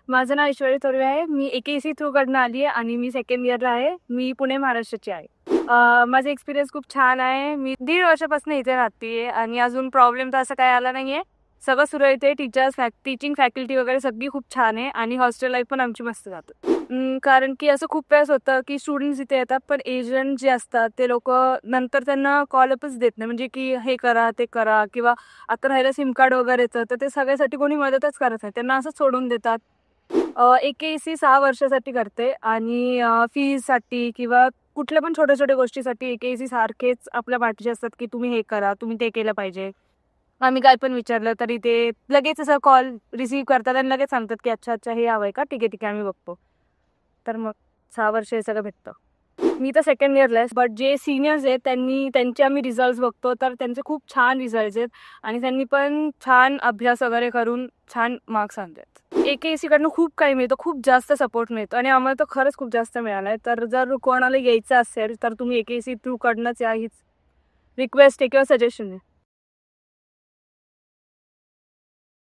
माझं नाव ऐश्वर्या तोरवे आहे. मी AKC through कडनं आली आहे आणि मी सेकंड इयरला आहे. मी पुणे महाराष्ट्राची आहे. माझा एक्सपिरियन्स खूप छान आहे. मी 1.5 वर्षापासून इथे राहते आणि अजून प्रॉब्लेम तर असं काही आला नाही आहे. सगळं सुरू आहे इथे. टीचिंग फॅकल्टी वगैरे सगळी खूप छान आहे आणि हॉस्टेल लाईफ पण आमची मस्त जातं. कारण की असं खूप वेळेस होतं की स्टुडंट्स इथे येतात पण एजंट जे असतात ते लोक नंतर त्यांना कॉलअपच देत नाही, म्हणजे की हे करा ते करा, किंवा आता राहिलं सिम कार्ड वगैरे तर ते सगळ्यासाठी कोणी मदतच करत नाही, त्यांना असं सोडून देतात. AKC 6 वर्षासाठी करते आणि फीसाठी किंवा कुठल्या पण छोट्या छोट्या गोष्टीसाठी AKC सारखेच आपल्या पाठीशी असतात की तुम्ही हे करा, तुम्ही ते केलं पाहिजे. आम्ही काय पण विचारलं तरी ते लगेच असं कॉल रिसीव्ह करतात आणि लगेच सांगतात की अच्छा अच्छा हे हवंय का, ठीक आहे ठीक आहे आम्ही बघतो. तर मग 6 वर्ष हे सगळं भेटतं. मी तर सेकंड इयरला आहे, बट जे सिनियर्स आहेत त्यांचे आम्ही रिझल्ट बघतो तर त्यांचे खूप छान रिझल्ट आहेत आणि त्यांनी पण छान अभ्यास वगैरे करून छान मार्क्स आणतात. AKC कडनं खूप काही मिळतं, खूप जास्त सपोर्ट मिळतो आणि आम्हाला तर खरंच खूप जास्त मिळाला आहे. तर जर कोणाला यायचं असेल तर तुम्ही AKC थ्रू कडनंच या, हीच रिक्वेस्ट आहे किंवा सजेशन आहे.